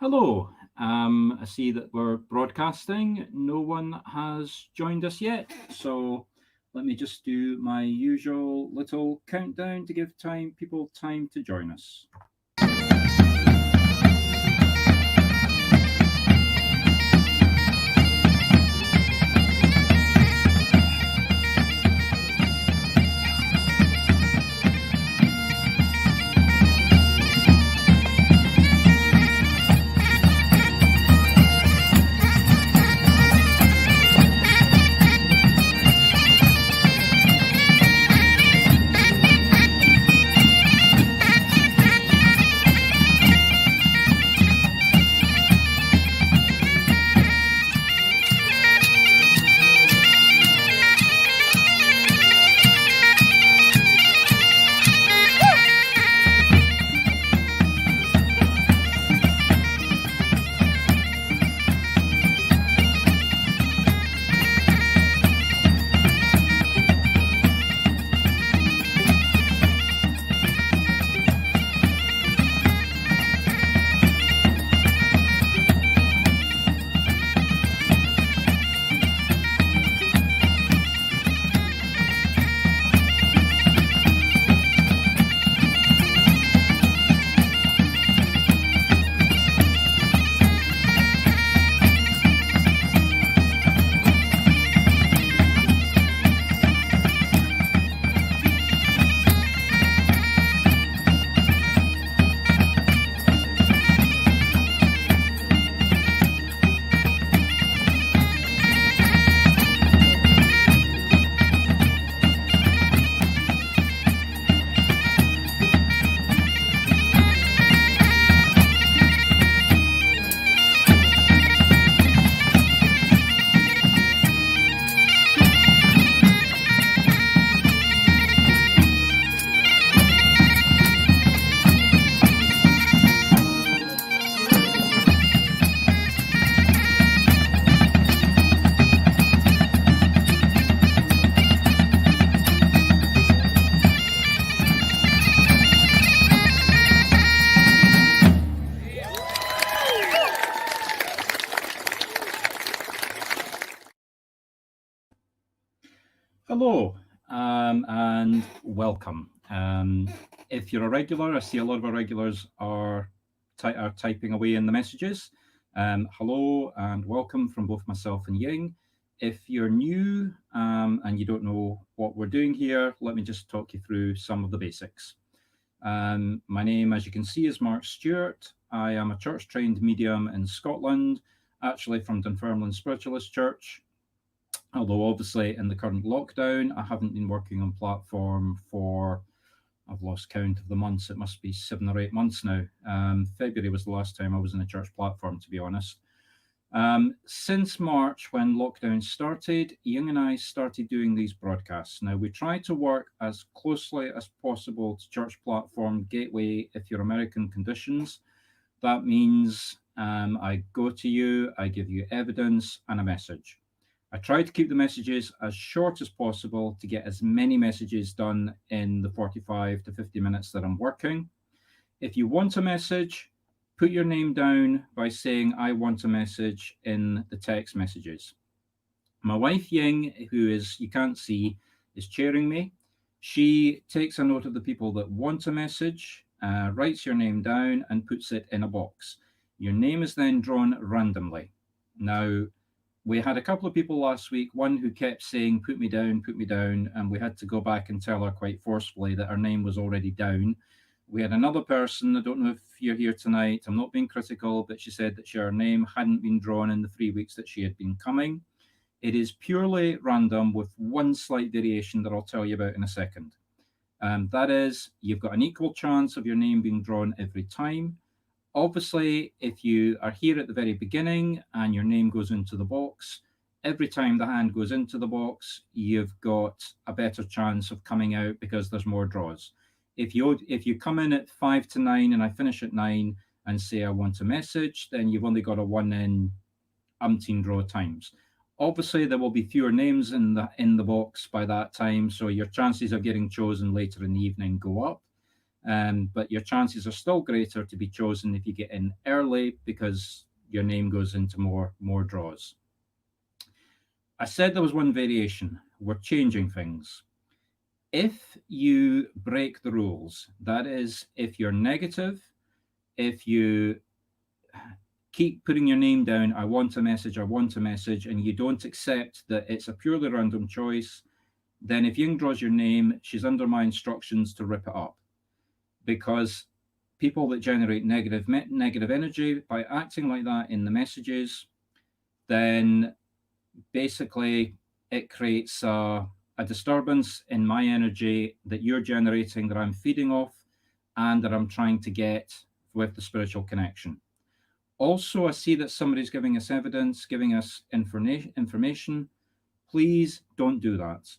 Hello. I see that we're broadcasting. No one has joined us yet. So let me just do my usual little countdown to give people time to join us. Hello, and welcome. If you're a regular, I see a lot of our regulars are typing away in the messages. Hello and welcome from both myself and Ying. If you're new and you don't know what we're doing here, let me just talk you through some of the basics. My name, as you can see, is Marc Stuart. I am a church-trained medium in Scotland, actually from Dunfermline Spiritualist Church. Although obviously in the current lockdown, I haven't been working on platform for, I've lost count of the months. It must be 7 or 8 months now. February was the last time I was in a church platform, to be honest. Since March, when lockdown started, Ian and I started doing these broadcasts. Now, we try to work as closely as possible to church platform gateway if you're American conditions. That means I go to you, I give you evidence and a message. I try to keep the messages as short as possible to get as many messages done in the 45 to 50 minutes that I'm working. If you want a message, put your name down by saying, I want a message in the text messages. My wife Ying, who is, you can't see, is chairing me. She takes a note of the people that want a message, writes your name down, and puts it in a box. Your name is then drawn randomly. Now, we had a couple of people last week, one who kept saying, put me down, and we had to go back and tell her quite forcefully that her name was already down. We had another person, I don't know if you're here tonight, I'm not being critical, but she said that her name hadn't been drawn in the 3 weeks that she had been coming. It is purely random with one slight variation that I'll tell you about in a second. That is, you've got an equal chance of your name being drawn every time. Obviously, if you are here at the very beginning and your name goes into the box, every time the hand goes into the box, you've got a better chance of coming out because there's more draws. If you come in at 5 to 9 and I finish at 9 and say I want a message, then you've only got a 1 in umpteen draw times. Obviously, there will be fewer names in the box by that time, so your chances of getting chosen later in the evening go up. but your chances are still greater to be chosen if you get in early because your name goes into more draws. I said there was one variation. We're changing things. If you break the rules, that is, if you're negative, if you keep putting your name down, I want a message, and you don't accept that it's a purely random choice, then if Ying draws your name, she's under my instructions to rip it up. Because people that generate negative energy by acting like that in the messages, then basically it creates a disturbance in my energy that you're generating, that I'm feeding off, and that I'm trying to get with the spiritual connection. Also, I see that somebody's giving us evidence, giving us information. Please don't do that.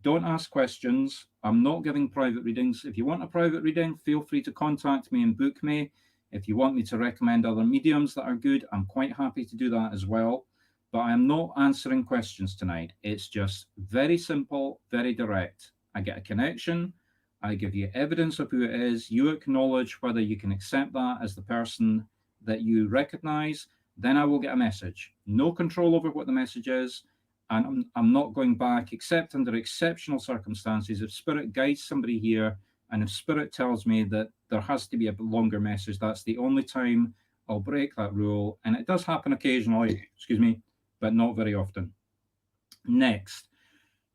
Don't ask questions. I'm not giving private readings. If you want a private reading, feel free to contact me and book me. If you want me to recommend other mediums that are good, I'm quite happy to do that as well. But I am not answering questions tonight. It's just very simple, very direct. I get a connection. I give you evidence of who it is. You acknowledge whether you can accept that as the person that you recognize. Then I will get a message. No control over what the message is. And I'm not going back except under exceptional circumstances. If Spirit guides somebody here, and if Spirit tells me that there has to be a longer message, that's the only time I'll break that rule. And it does happen occasionally, excuse me, but not very often. Next,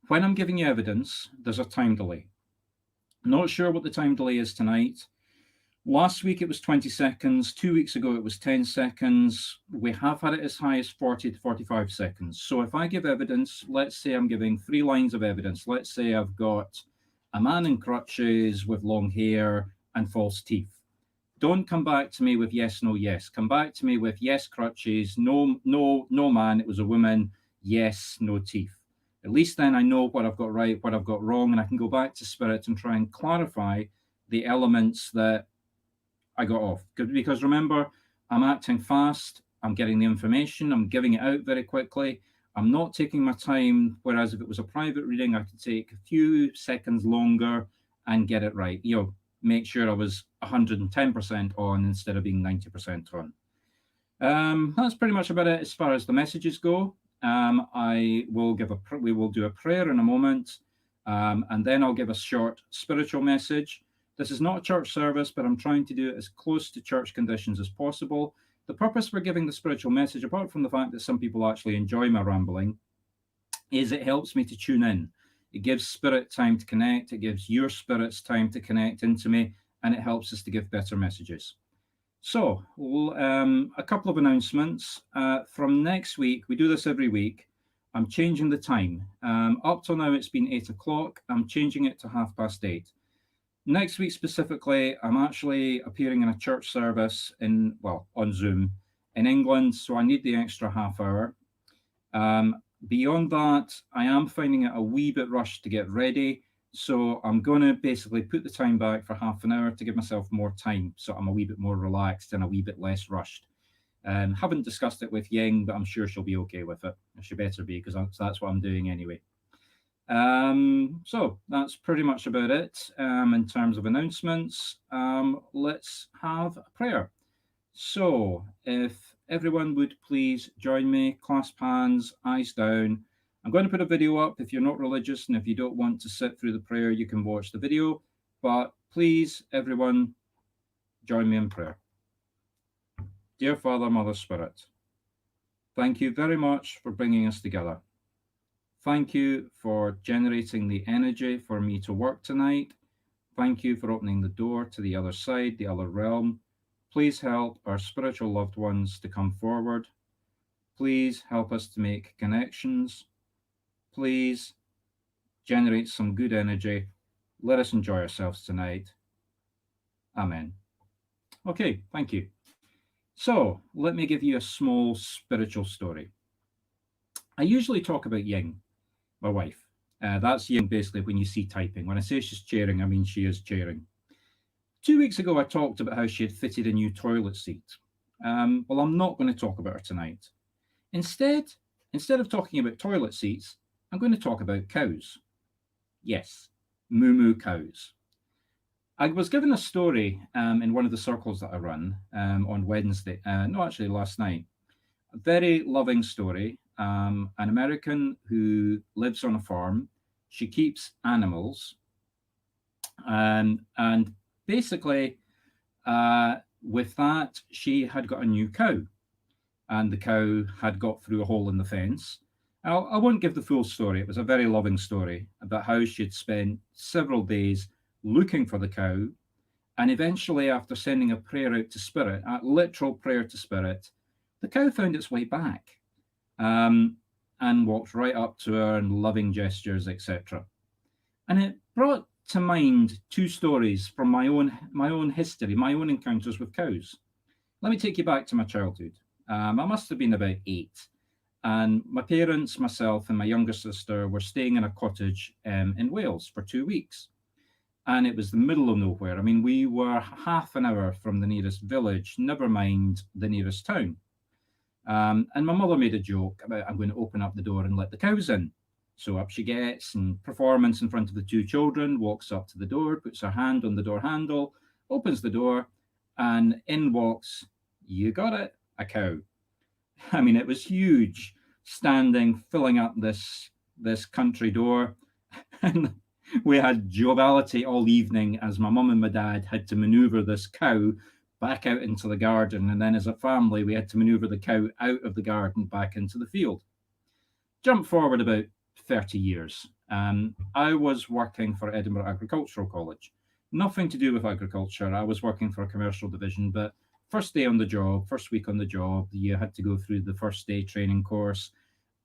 when I'm giving you evidence, there's a time delay. Not sure what the time delay is tonight. Last week it was 20 seconds. 2 weeks ago it was 10 seconds. We have had it as high as 40 to 45 seconds. So if I give evidence, let's say I'm giving 3 lines of evidence. Let's say I've got a man in crutches with long hair and false teeth. Don't come back to me with yes, no, yes. Come back to me with yes, crutches, no, man, it was a woman, yes, no teeth. At least then I know what I've got right, what I've got wrong, and I can go back to Spirit and try and clarify the elements that I got off. Because remember, I'm acting fast, I'm getting the information, I'm giving it out very quickly. I'm not taking my time, whereas if it was a private reading, I could take a few seconds longer and get it right. Make sure I was 110% on instead of being 90% on. That's pretty much about it as far as the messages go. We will do a prayer in a moment, and then I'll give a short spiritual message. This is not a church service, but I'm trying to do it as close to church conditions as possible. The purpose for giving the spiritual message, apart from the fact that some people actually enjoy my rambling, is it helps me to tune in. It gives Spirit time to connect. It gives your spirits time to connect into me, and it helps us to give better messages. So, a couple of announcements. From next week, we do this every week. I'm changing the time. Up till now, it's been 8 o'clock. I'm changing it to 8:30. Next week specifically, I'm actually appearing in a church service on Zoom in England, so I need the extra half hour. Beyond that, I am finding it a wee bit rushed to get ready, so I'm going to basically put the time back for half an hour to give myself more time, so I'm a wee bit more relaxed and a wee bit less rushed. Haven't discussed it with Ying, but I'm sure she'll be okay with it. She better be, because that's what I'm doing anyway. So that's pretty much about it in terms of announcements. Let's have a prayer. So if everyone would please join me, clasp hands, eyes down. I'm going to put a video up if you're not religious, and if you don't want to sit through the prayer, you can watch the video. But please, everyone, join me in prayer. Dear Father, Mother, Spirit, thank you very much for bringing us together. Thank you for generating the energy for me to work tonight. Thank you for opening the door to the other side, the other realm. Please help our spiritual loved ones to come forward. Please help us to make connections. Please generate some good energy. Let us enjoy ourselves tonight. Amen. Okay, thank you. So let me give you a small spiritual story. I usually talk about Ying, my wife. That's Ying basically when you see typing. When I say she's chairing, I mean she is chairing. 2 weeks ago, I talked about how she had fitted a new toilet seat. Well, I'm not going to talk about her tonight. Instead of talking about toilet seats, I'm going to talk about cows. Yes, moo-moo cows. I was given a story in one of the circles that I run on Wednesday, no, actually last night. A very loving story. An American who lives on a farm. She keeps animals, and basically, with that, she had got a new cow, and the cow had got through a hole in the fence. I won't give the full story. It was a very loving story about how she'd spent several days looking for the cow, and eventually, after sending a prayer out to Spirit, a literal prayer to Spirit, the cow found its way back, um, and walked right up to her in loving gestures, etc. And it brought to mind two stories from my own history, my own encounters with cows. Let me take you back to my childhood. I must have been about 8, and my parents, myself, and my younger sister were staying in a cottage in Wales for 2 weeks. And it was the middle of nowhere. I mean, we were half an hour from the nearest village, never mind the nearest town. And my mother made a joke about, I'm going to open up the door and let the cows in. So up she gets, and performance in front of the two children, walks up to the door, puts her hand on the door handle, opens the door, and in walks, you got it, a cow. I mean, it was huge, standing, filling up this country door. And we had joviality all evening as my mum and my dad had to maneuver this cow back out into the garden. And then as a family, we had to maneuver the cow out of the garden back into the field. Jump forward about 30 years. I was working for Edinburgh Agricultural College. Nothing to do with agriculture. I was working for a commercial division, but first day on the job, first week on the job, you had to go through the first day training course.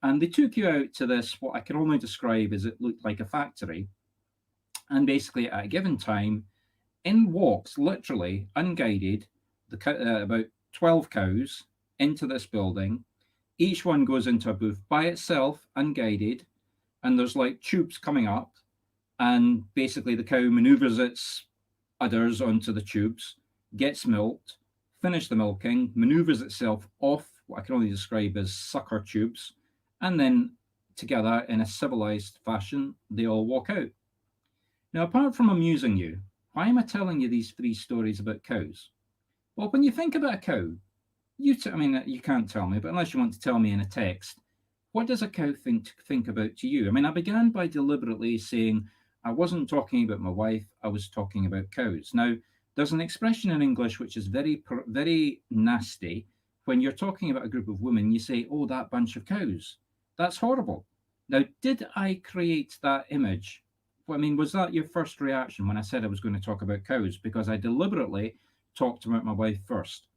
And they took you out to this, what I can only describe as it looked like a factory. And basically, at a given time, in walks, literally unguided, about 12 cows into this building. Each one goes into a booth by itself, unguided, and there's like tubes coming up. And basically, the cow maneuvers its udders onto the tubes, gets milked, finishes the milking, maneuvers itself off what I can only describe as sucker tubes, and then together in a civilized fashion, they all walk out. Now, apart from amusing you, why am I telling you these 3 stories about cows? Well, when you think about a cow, I mean, you can't tell me, but unless you want to tell me in a text, what does a cow think about to you? I mean, I began by deliberately saying I wasn't talking about my wife, I was talking about cows. Now, there's an expression in English which is very nasty. When you're talking about a group of women, you say, oh, that bunch of cows. That's horrible. Now, did I create that image? I mean, was that your first reaction when I said I was going to talk about cows? Because I deliberately talked about my wife first.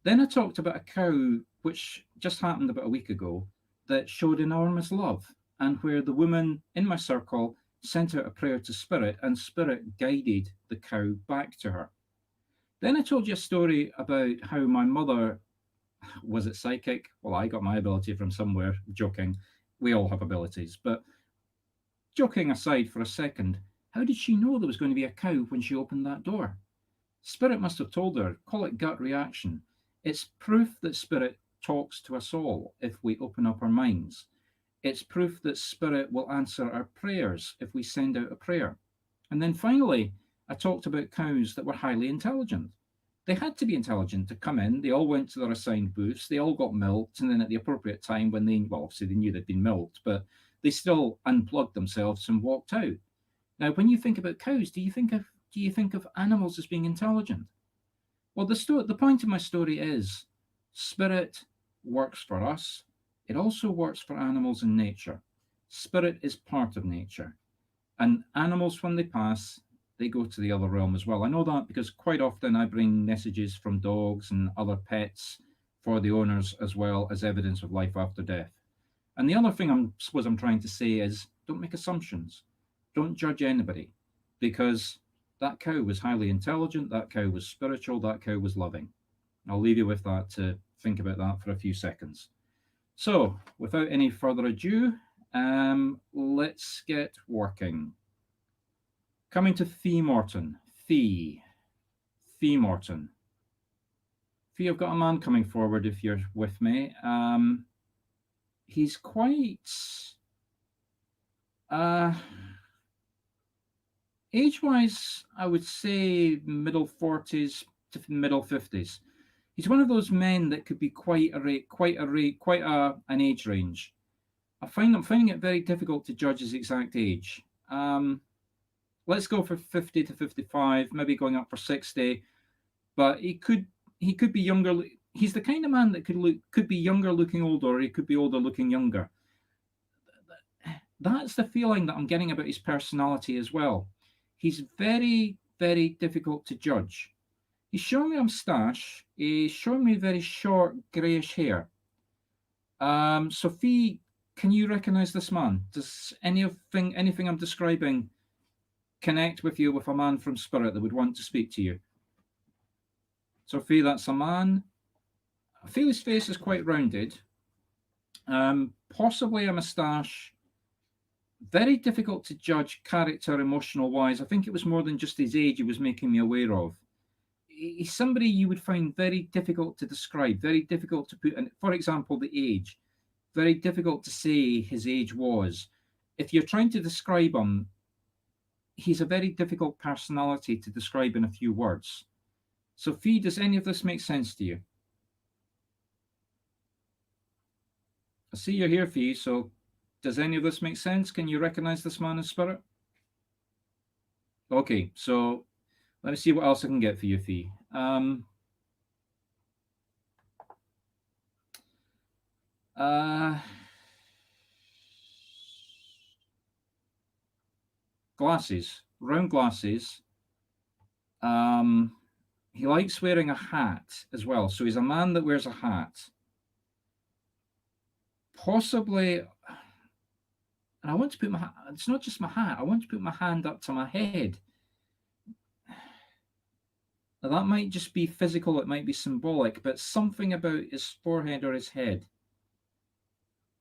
Then I talked about a cow, which just happened about a week ago, that showed enormous love, and where the woman in my circle sent out a prayer to Spirit, and Spirit guided the cow back to her. Then I told you a story about how my mother, was it psychic? Well, I got my ability from somewhere, joking. We all have abilities. But joking aside for a second, how did she know there was going to be a cow when she opened that door? Spirit must have told her, call it gut reaction. It's proof that Spirit talks to us all if we open up our minds. It's proof that Spirit will answer our prayers if we send out a prayer. And then finally, I talked about cows that were highly intelligent. They had to be intelligent to come in. They all went to their assigned booths. They all got milked. And then at the appropriate time, when well, obviously they knew they'd been milked, but they still unplugged themselves and walked out. Now, when you think about cows, do you think of animals as being intelligent? Well, the point of my story is Spirit works for us. It also works for animals in nature. Spirit is part of nature. And animals, when they pass, they go to the other realm as well. I know that because quite often I bring messages from dogs and other pets for the owners as well as evidence of life after death. And the other thing I'm trying to say is don't make assumptions. Don't judge anybody, because that cow was highly intelligent, that cow was spiritual, that cow was loving. I'll leave you with that to think about that for a few seconds. So, without any further ado, let's get working. Coming to Thee Morton. Thee Morton. Thee, I've got a man coming forward if you're with me. He's quite... Age-wise, I would say middle 40s to middle 50s. He's one of those men that could be quite an age range. I'm finding it very difficult to judge his exact age. Let's go for 50 to 55, maybe going up for 60. But he could be younger. He's the kind of man that could be younger looking older, or he could be older looking younger. That's the feeling that I'm getting about his personality as well. He's very, very difficult to judge. He's showing me a moustache. He's showing me very short greyish hair. Sophie, can you recognise this man? Does anything I'm describing connect with you with a man from spirit that would want to speak to you? Sophie, that's a man. I feel his face is quite rounded. Possibly a moustache. Very difficult to judge character, emotional wise. I think it was more than just his age he was making me aware of. He's somebody you would find very difficult to describe, very difficult to put in. For example, the age. Very difficult to say his age was. If you're trying to describe him, he's a very difficult personality to describe in a few words. Sophie, does any of this make sense to you? I see you're here, Fee, so does any of this make sense? Can you recognize this man in spirit? Okay, so let me see what else I can get for you, Fee. Glasses, round glasses. He likes wearing a hat as well. So he's a man that wears a hat. Possibly, and I want to put it's not just my hat, I want to put my hand up to my head. Now, that might just be physical, it might be symbolic, but something about his forehead or his head.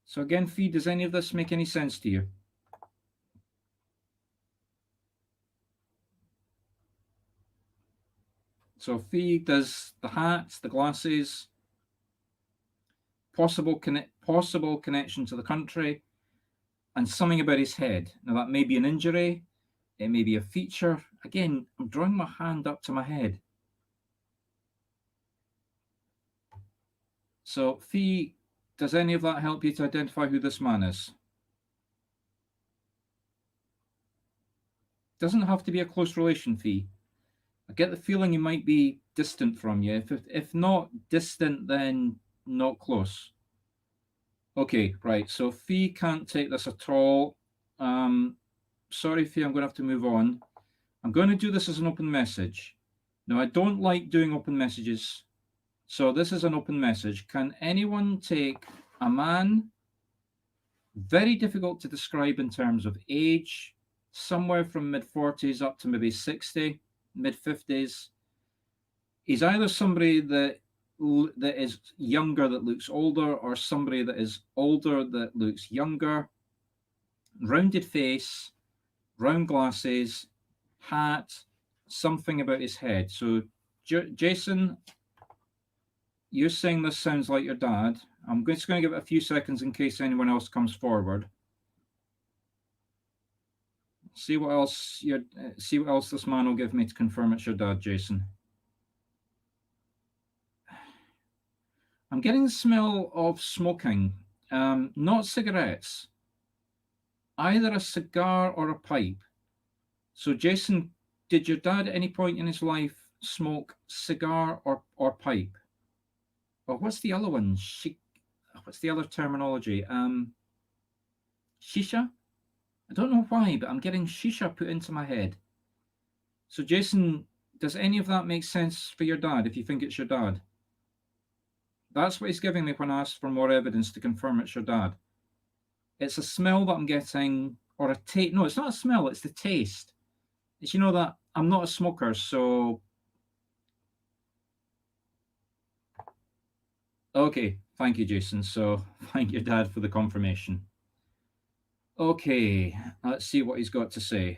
So again, Fee, does any of this make any sense to you? So Fee does the hats, the glasses, possible connection to the country, and something about his head. Now that may be an injury, it may be a feature. Again, I'm drawing my hand up to my head. So Fee, does any of that help you to identify who this man is? Doesn't have to be a close relation, Fee. I get the feeling he might be distant from you. If not distant, then not close. Okay, right. So Fee can't take this at all. Sorry, Fee, I'm going to have to move on. I'm going to do this as an open message. Now, I don't like doing open messages. So this is an open message. Can anyone take a man, very difficult to describe in terms of age, somewhere from mid-40s up to maybe 60, mid-50s. He's either somebody that is younger that looks older, or somebody that is older that looks younger. Rounded face, round glasses, hat, something about his head. So, Jason, you're saying this sounds like your dad. I'm just going to give it a few seconds in case anyone else comes forward. See what else this man will give me to confirm it's your dad, Jason. I'm getting the smell of smoking, not cigarettes, either a cigar or a pipe. So, Jason, did your dad at any point in his life smoke cigar or pipe? Or what's the other one? What's the other terminology? Shisha? I don't know why, but I'm getting shisha put into my head. So, Jason, does any of that make sense for your dad, if you think it's your dad? That's what he's giving me when I asked for more evidence to confirm it's your dad. It's a smell that I'm getting, or a taste. No, it's not a smell, it's the taste. It's, that I'm not a smoker, so... Okay, thank you, Jason. So, thank your dad for the confirmation. Okay, let's see what he's got to say.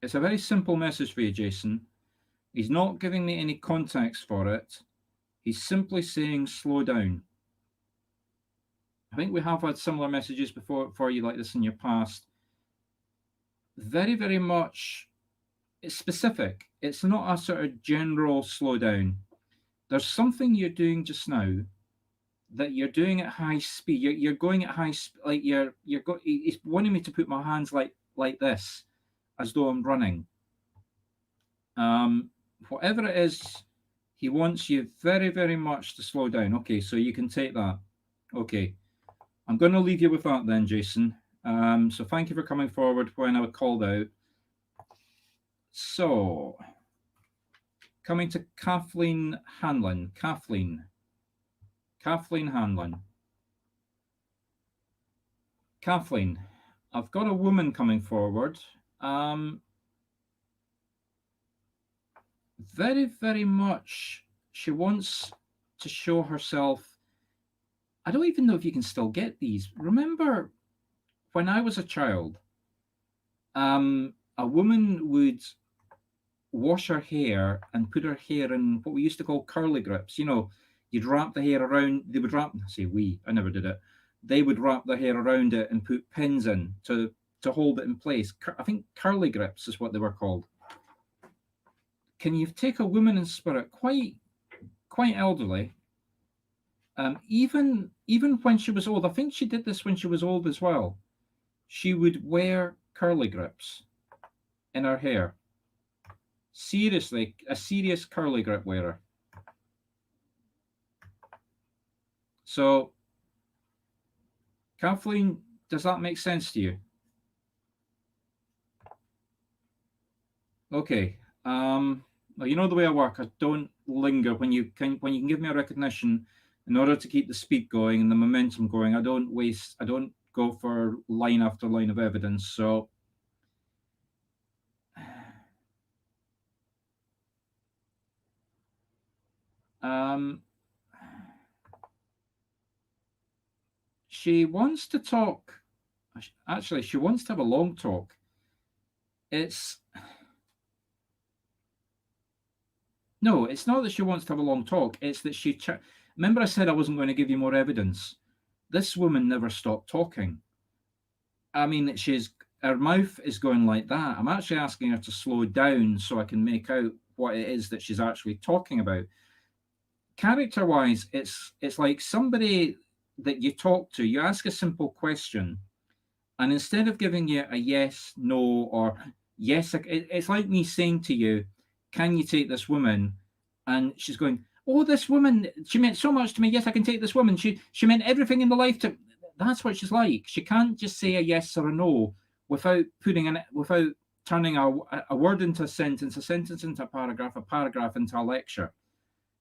It's a very simple message for you, Jason. He's not giving me any context for it. He's simply saying, slow down. I think we have had similar messages before for you like this in your past. Very, very much it's specific. It's not a sort of general slowdown. There's something you're doing just now that you're doing at high speed. You're going at high speed, like He's wanting me to put my hands like this, as though I'm running. Um, Whatever it is, he wants you very, very much to slow down. Okay, so you can take that. Okay, I'm going to leave you with that then, Jason. So thank you for coming forward when I was called out. So, coming to Kathleen Hanlon. Kathleen Hanlon. Kathleen, I've got a woman coming forward. Very, very much, she wants to show herself. I don't even know if you can still get these. Remember when I was a child, a woman would wash her hair and put her hair in what we used to call curly grips. You know, you'd wrap the hair around, they would wrap, say we, I never did it. They would wrap their hair around it and put pins in to hold it in place. I think curly grips is what they were called. Can you take a woman in spirit, quite elderly, even when she was old? I think she did this when she was old as well. She would wear curly grips in her hair. Seriously, a serious curly grip wearer. So, Kathleen, does that make sense to you? Okay. Well, you know the way I work. I don't linger when you can give me a recognition. In order to keep the speed going and the momentum going, I don't go for line after line of evidence. So, she wants to talk. Actually, she wants to have a long talk. It's No, it's not that she wants to have a long talk. It's that remember I said I wasn't going to give you more evidence. This woman never stopped talking. I mean, her mouth is going like that. I'm actually asking her to slow down so I can make out what it is that she's actually talking about. Character-wise, it's like somebody that you talk to. You ask a simple question, and instead of giving you a yes, no, or yes, it's like me saying to you, can you take this woman? And she's going, oh, this woman, she meant so much to me. Yes, I can take this woman. She meant everything in the life to. That's what she's like. She can't just say a yes or a no without turning a word into a sentence into a paragraph into a lecture.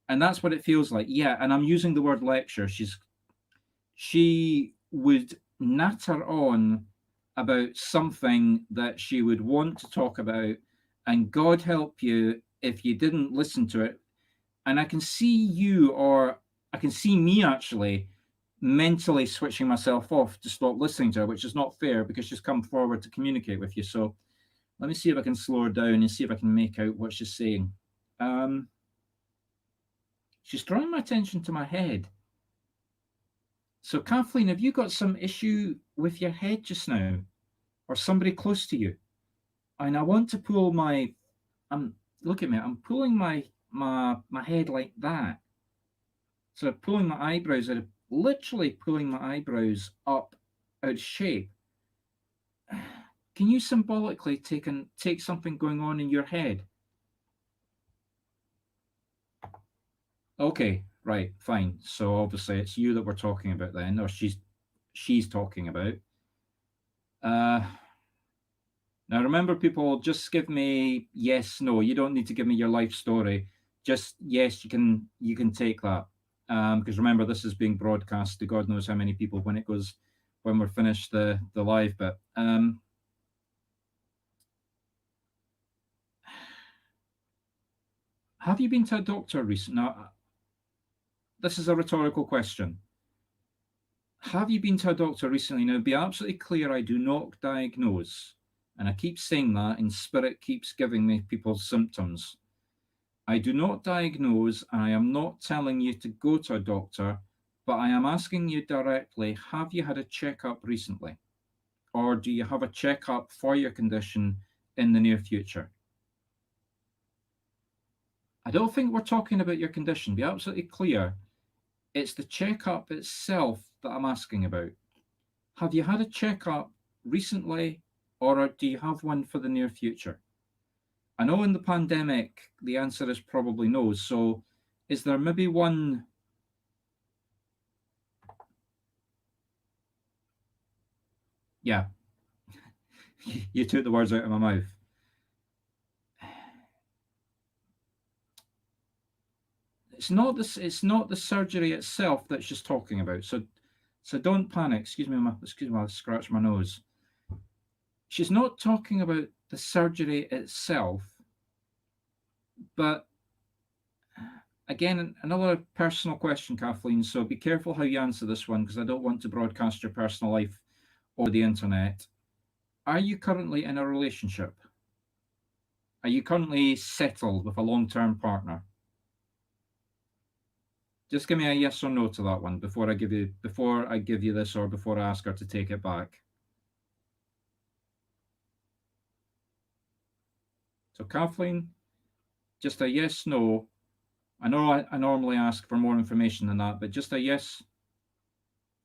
And that's what it feels like. Yeah, and I'm using the word lecture. She would natter on about something that she would want to talk about, and God help you if you didn't listen to it. And I can see you, or I can see me actually mentally switching myself off to stop listening to her, which is not fair because she's come forward to communicate with you. So let me see if I can slow her down and see if I can make out what she's saying. She's drawing my attention to my head. So, Kathleen, have you got some issue with your head just now, or somebody close to you? And I want to pull look at me. I'm pulling my head like that. So pulling my eyebrows out, literally pulling my eyebrows up out of shape. Can you symbolically take something going on in your head? Okay, right, fine. So obviously it's you that we're talking about then, or she's talking about. Now remember, people, just give me yes, no. You don't need to give me your life story. Just yes, you can take that. Because remember, this is being broadcast to God knows how many people when we're finished the live bit. Have you been to a doctor recently? Now, this is a rhetorical question. Have you been to a doctor recently? Now, be absolutely clear, I do not diagnose. And I keep saying that, and spirit keeps giving me people's symptoms. I do not diagnose, and I am not telling you to go to a doctor. but I am asking you directly, have you had a checkup recently? Or do you have a checkup for your condition in the near future? I don't think we're talking about your condition. Be absolutely clear. It's the checkup itself that I'm asking about. Have you had a checkup recently, or do you have one for the near future? I know in the pandemic, the answer is probably no. So is there maybe one? Yeah, you took the words out of my mouth. It's not this. It's not the surgery itself that she's talking about. So don't panic. Excuse me. Excuse me. I scratch my nose. She's not talking about the surgery itself, but again, another personal question, Kathleen. So be careful how you answer this one because I don't want to broadcast your personal life over the internet. Are you currently in a relationship? Are you currently settled with a long-term partner? Just give me a yes or no to that one before I give you this or before I ask her to take it back. So Kathleen, just a yes, no. I know I normally ask for more information than that, but just a yes.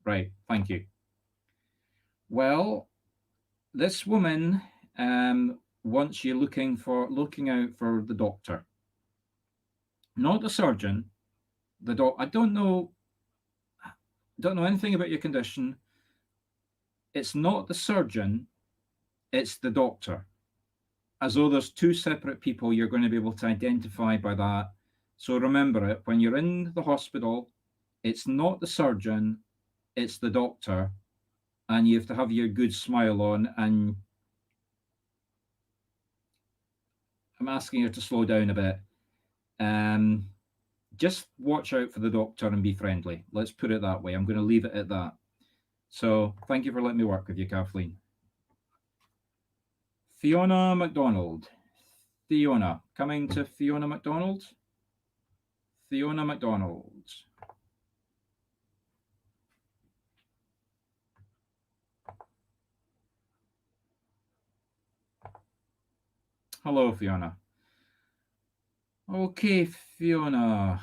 Right, thank you. Well, this woman wants you looking out for the doctor, not the surgeon. I don't know anything about your condition. It's not the surgeon, it's the doctor. As though there's two separate people, you're going to be able to identify by that. So remember it, when you're in the hospital, it's not the surgeon, it's the doctor. And you have to have your good smile on. And I'm asking her to slow down a bit. Just watch out for the doctor and be friendly. Let's put it that way. I'm going to leave it at that. So thank you for letting me work with you, Kathleen. Fiona McDonald. Fiona. Coming to Fiona McDonald. Fiona McDonald. Hello, Fiona. Okay, Fiona.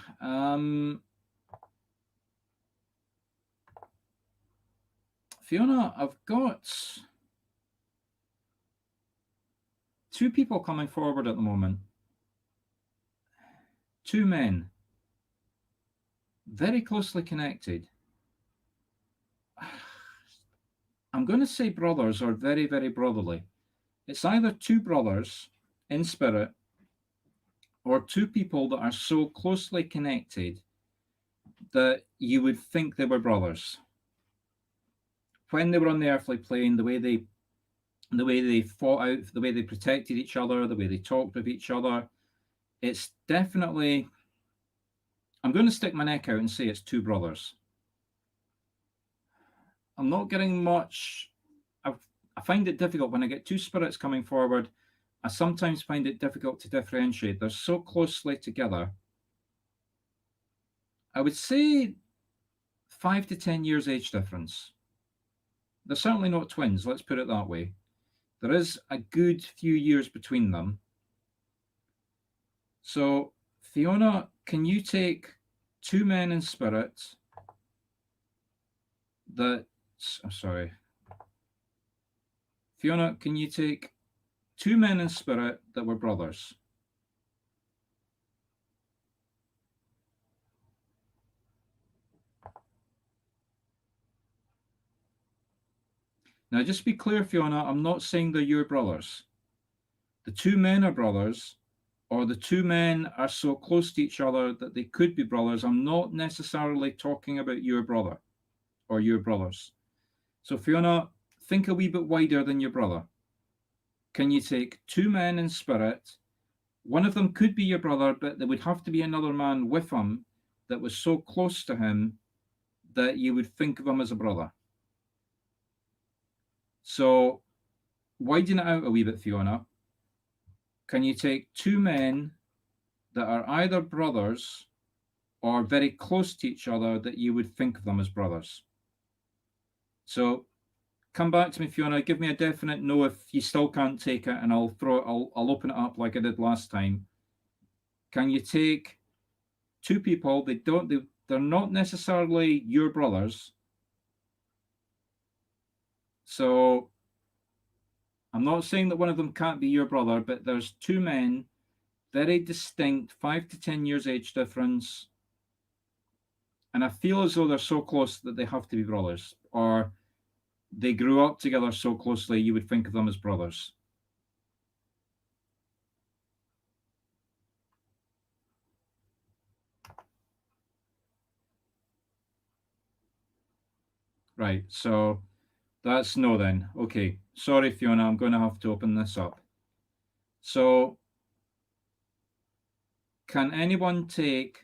Fiona, I've got two people coming forward at the moment. Two men. Very closely connected. I'm going to say brothers or very, very brotherly. It's either two brothers in spirit or two people that are so closely connected that you would think they were brothers. When they were on the earthly plane, the way they fought out, the way they protected each other, the way they talked with each other, it's definitely, I'm going to stick my neck out and say it's two brothers. I'm not getting much. I find it difficult when I get two spirits coming forward. I sometimes find it difficult to differentiate. They're so closely together. I would say 5 to 10 years age difference. They're certainly not twins, let's put it that way. There is a good few years between them. So, Fiona, can you take two men in spirit that, sorry. Fiona, can you take two men in spirit that were brothers? Now, just be clear, Fiona, I'm not saying they're your brothers. The two men are brothers, or the two men are so close to each other that they could be brothers. I'm not necessarily talking about your brother or your brothers. So, Fiona, think a wee bit wider than your brother. Can you take two men in spirit? One of them could be your brother, but there would have to be another man with him that was so close to him that you would think of him as a brother. So, widen it out a wee bit, Fiona. Can you take two men that are either brothers or very close to each other that you would think of them as brothers. So come back to me if you want to give me a definite no if you still can't take it, and I'll open it up like I did last time. Can you take two people? They're not necessarily your brothers. So I'm not saying that one of them can't be your brother, but there's two men, very distinct, 5 to 10 years age difference, and I feel as though they're so close that they have to be brothers, or they grew up together so closely you would think of them as brothers. Right, so that's no then. Okay, sorry, Fiona, I'm going to have to open this up. So, can anyone take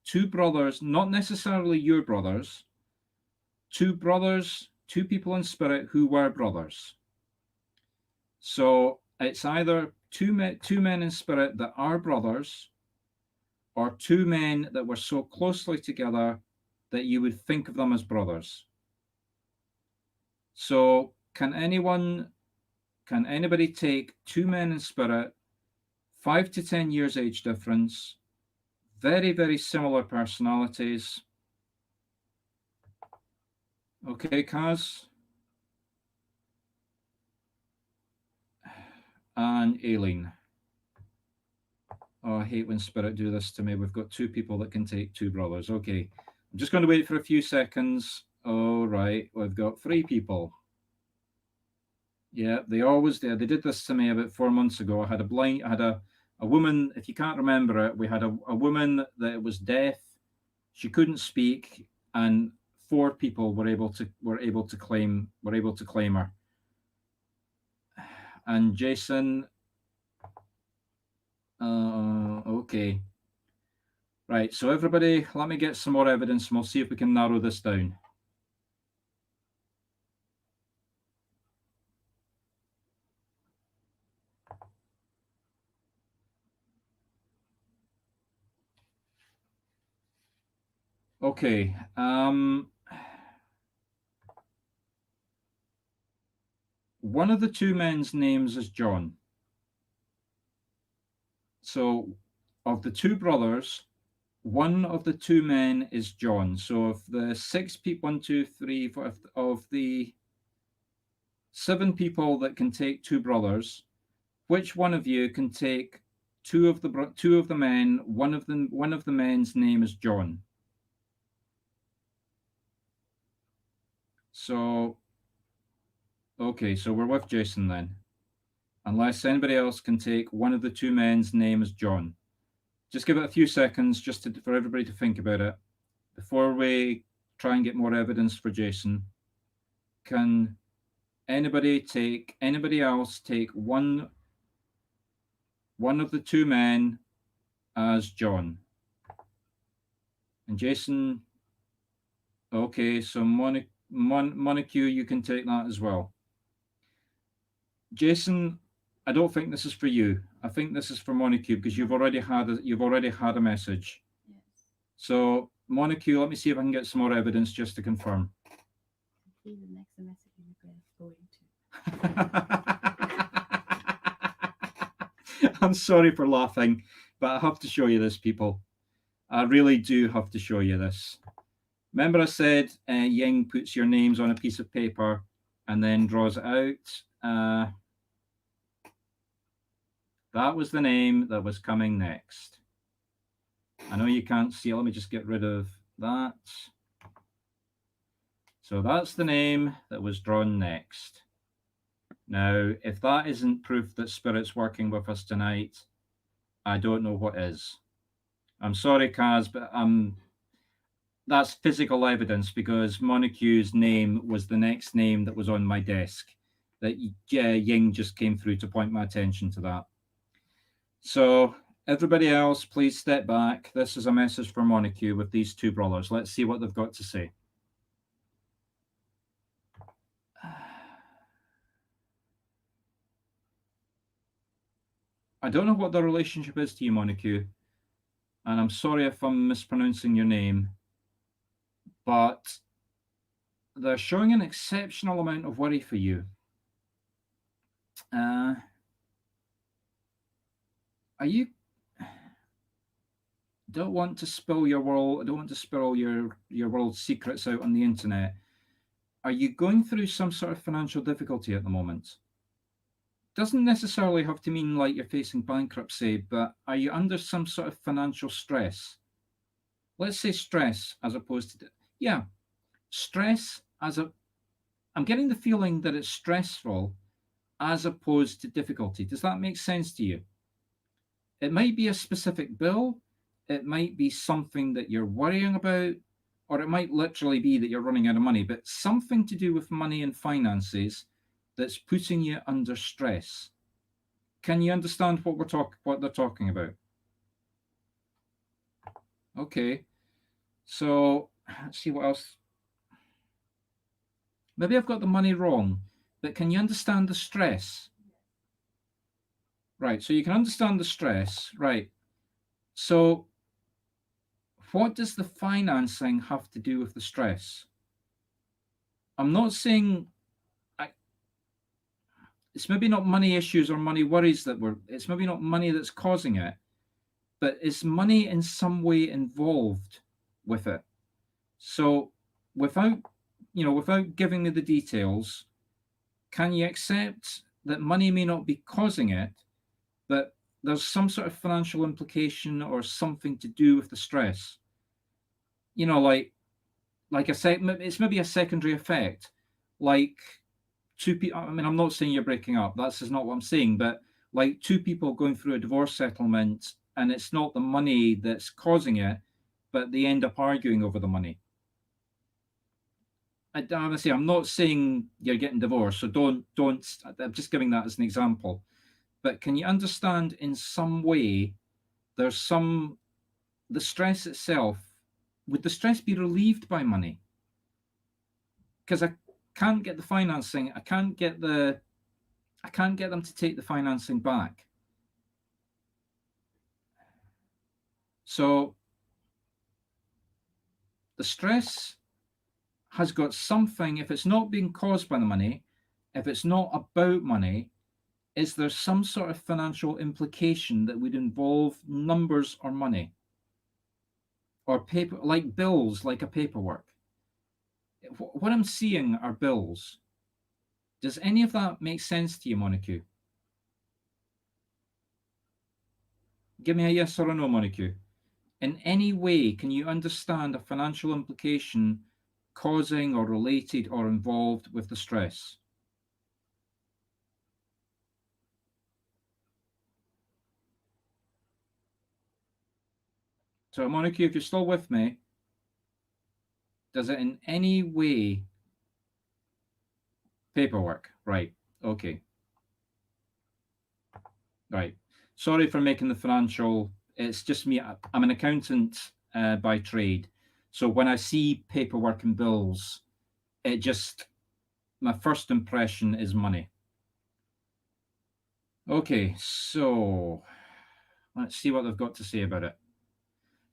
two brothers, not necessarily your brothers, two brothers, two people in spirit who were brothers? So it's either two men in spirit that are brothers, or two men that were so closely together that you would think of them as brothers. So can anybody take two men in spirit, 5 to 10 years age difference, very, very similar personalities? Okay, Kaz and Aileen. Oh, I hate when spirit do this to me. We've got two people that can take two brothers. Okay, I'm just going to wait for a few seconds. All right, we've got three people. Yeah, they always do. They did this to me about 4 months ago. I had a woman, if you can't remember it, we had a woman that was deaf. She couldn't speak, and four people were able to claim her. And Jason, okay. Right, so everybody, let me get some more evidence and we'll see if we can narrow this down. Okay. One of the two men's names is John. So, of the two brothers, one of the two men is John. So, of the 6 people, 1, 2, 3, 4, of the 7 people that can take two brothers, which one of you can take two of the men? One of the men's name is John. So, okay, so we're with Jason then. Unless anybody else can take one of the two men's name is John. Just give it a few seconds for everybody to think about it before we try and get more evidence for Jason. Can anybody else take one of the two men as John? And Jason, okay, so Monica, you can take that as well. Jason, I don't think this is for you. I think this is for Monica because you've already had a message. Yes. So Monica, let me see if I can get some more evidence just to confirm. See the next message you're going to. I'm sorry for laughing, but I have to show you this, people. I really do have to show you this. Remember I said Ying puts your names on a piece of paper and then draws it out. That was the name that was coming next. I know you can't see. Let me just get rid of that. So that's the name that was drawn next. Now, if that isn't proof that Spirit's working with us tonight, I don't know what is. I'm sorry, Kaz, but that's physical evidence because Montague's name was the next name that was on my desk. That Ying just came through to point my attention to that. So everybody else, please step back. This is a message for Montague with these two brothers. Let's see what they've got to say. I don't know what the relationship is to you, Montague. and I'm sorry if I'm mispronouncing your name, but they're showing an exceptional amount of worry for you. Are you don't want to spill your world? Don't want to spill your world's secrets out on the internet. Are you going through some sort of financial difficulty at the moment? Doesn't necessarily have to mean like you're facing bankruptcy, but are you under some sort of financial stress? Let's say stress as opposed to, yeah, stress I'm getting the feeling that it's stressful as opposed to difficulty. Does that make sense to you? It might be a specific bill, it might be something that you're worrying about, or it might literally be that you're running out of money, but something to do with money and finances that's putting you under stress. Can you understand what they're talking about? Okay. So let's see what else. Maybe I've got the money wrong, but can you understand the stress? Right. So you can understand the stress. Right. So what does the financing have to do with the stress? I'm not saying it's maybe not money issues or money worries it's maybe not money that's causing it, but is money in some way involved with it? So without without giving me the details, can you accept that money may not be causing it, but there's some sort of financial implication or something to do with the stress? Like I said, it's maybe a secondary effect, like two people. I mean, I'm not saying you're breaking up. That's just not what I'm saying. But like two people going through a divorce settlement, and it's not the money that's causing it, but they end up arguing over the money. Honestly, I'm not saying you're getting divorced, so don't. I'm just giving that as an example. But can you understand in some way there's the stress itself? Would the stress be relieved by money? Because I can't get the financing. I can't get them to take the financing back. So the stress has got something. If it's not being caused by the money, if it's not about money, is there some sort of financial implication that would involve numbers or money or paper, like bills, like a paperwork? What I'm seeing are bills. Does any of that make sense to you, Monica? Give me a yes or a no, Monica. In any way, can you understand a financial implication causing or related or involved with the stress? So, Monica, if you're still with me, does it in any way paperwork? Right. Okay. Right. Sorry for making the financial. It's just me. I'm an accountant by trade. So when I see paperwork and bills, my first impression is money. Okay. So let's see what they've got to say about it.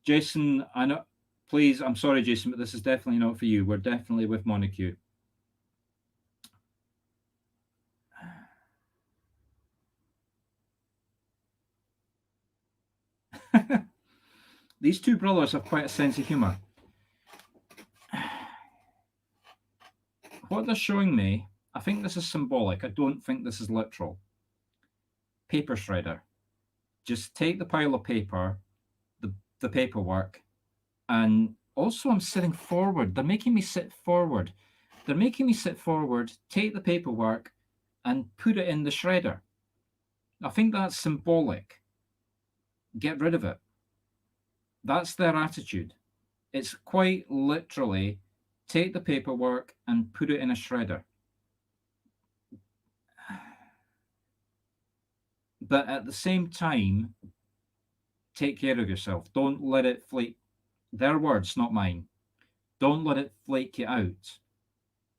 Jason, I know. Please, I'm sorry, Jason, but this is definitely not for you. We're definitely with Monica. These two brothers have quite a sense of humor. What they're showing me, I think this is symbolic. I don't think this is literal. Paper shredder. Just take the pile of paper, the paperwork, and also I'm sitting forward. They're making me sit forward. They're making me sit forward, take the paperwork, and put it in the shredder. I think that's symbolic. Get rid of it. That's their attitude. It's quite literally take the paperwork and put it in a shredder. But at the same time, take care of yourself. Don't let it flake. Their words, not mine. Don't let it flake you out.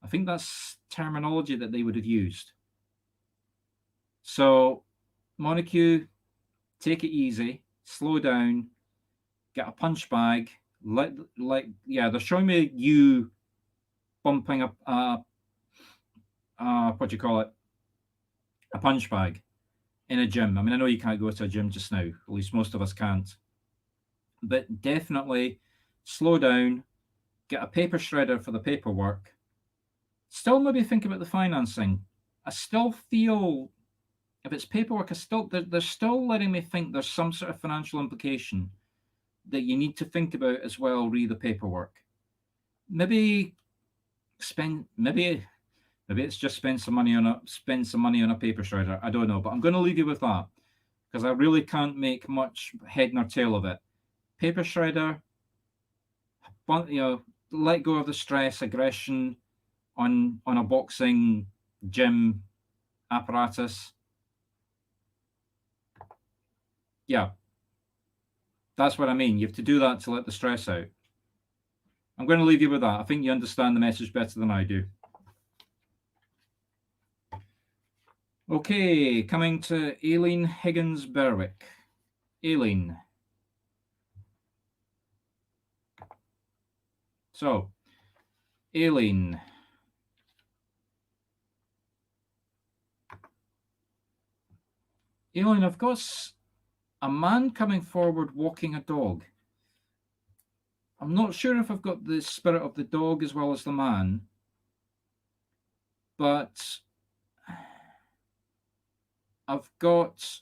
I think that's terminology that they would have used. So, Monica, take it easy, slow down, get a punch bag. They're showing me you bumping up what do you call it? A punch bag in a gym. I mean, I know you can't go to a gym just now. At least most of us can't. But definitely slow down, get a paper shredder for the paperwork. Still maybe think about the financing. I still feel if it's paperwork, they're still letting me think there's some sort of financial implication that you need to think about as well. Read the paperwork. Maybe it's just spend some money on a paper shredder. I don't know, but I'm going to leave you with that because I really can't make much head nor tail of it. Paper shredder, let go of the stress, aggression on a boxing gym apparatus. Yeah, that's what I mean. You have to do that to let the stress out. I'm going to leave you with that. I think you understand the message better than I do. Okay, coming to Aileen Higgins-Berwick. Aileen. So, Aileen. Aileen, I've got a man coming forward walking a dog. I'm not sure if I've got the spirit of the dog as well as the man, but I've got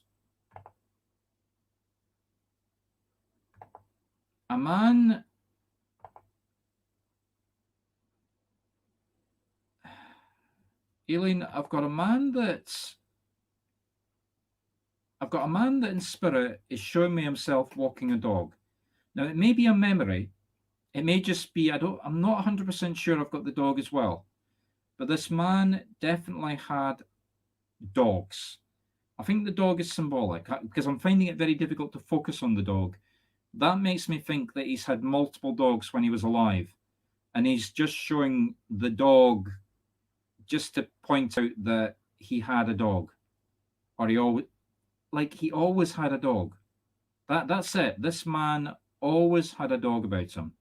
a man. Aileen, I've got a man that in spirit is showing me himself walking a dog. Now, it may be a memory. It may just be, I'm not 100% sure I've got the dog as well. But this man definitely had dogs. I think the dog is symbolic because I'm finding it very difficult to focus on the dog. That makes me think that he's had multiple dogs when he was alive. And he's just showing the dog just to point out that he had a dog. Or he always had a dog. That's it. This man always had a dog about him.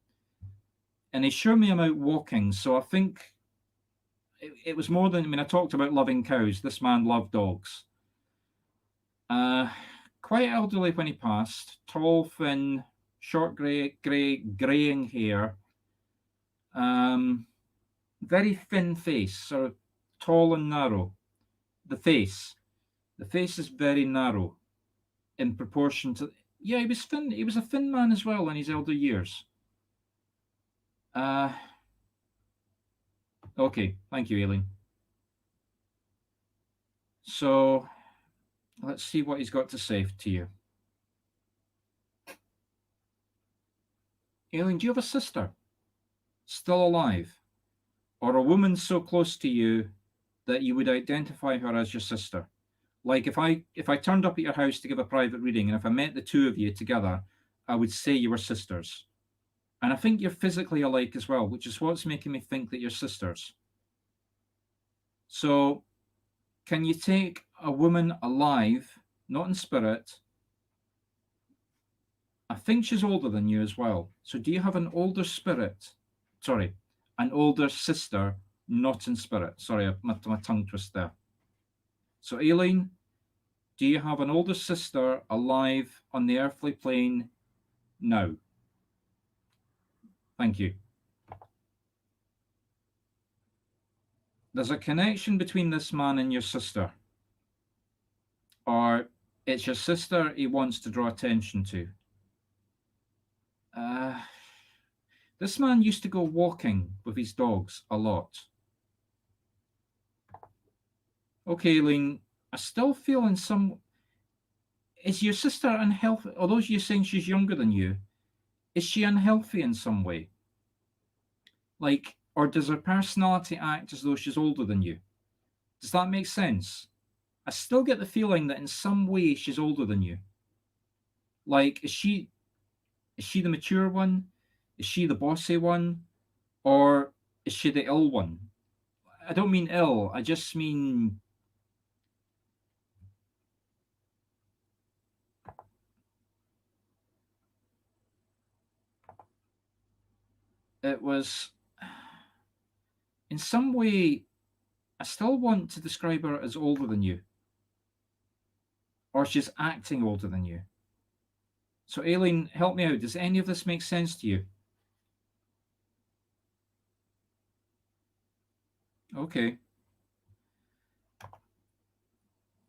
And he's showing me him out walking. So I think it was more than, I talked about loving cows. This man loved dogs. Quite elderly when he passed. Tall, thin, short greying hair. Very thin face, sort of tall and narrow. The face is very narrow in proportion to. Yeah, he was thin. He was a thin man as well in his elder years. Okay, thank you, Aileen. So let's see what he's got to say to you. Aileen, do you have a sister still alive? Or a woman so close to you that you would identify her as your sister? Like if I turned up at your house to give a private reading, and if I met the two of you together, I would say you were sisters. And I think you're physically alike as well, which is what's making me think that you're sisters. So can you take a woman alive, not in spirit? I think she's older than you as well. So do you have an older spirit? Sorry, an older sister, not in spirit. Sorry, my tongue twist there. So Aileen, do you have an older sister alive on the earthly plane now? Thank you. There's a connection between this man and your sister. Or it's your sister he wants to draw attention to. This man used to go walking with his dogs a lot. Okay, Aileen, I still feel in some. Is your sister unhealthy? Although you're saying she's younger than you, is she unhealthy in some way? Like, or does her personality act as though she's older than you? Does that make sense? I still get the feeling that in some way she's older than you. Like, is she the mature one? Is she the bossy one? Or is she the ill one? I don't mean ill. I just mean. it was, in some way, I still want to describe her as older than you, or she's acting older than you. So, Aileen, help me out. Does any of this make sense to you? Okay.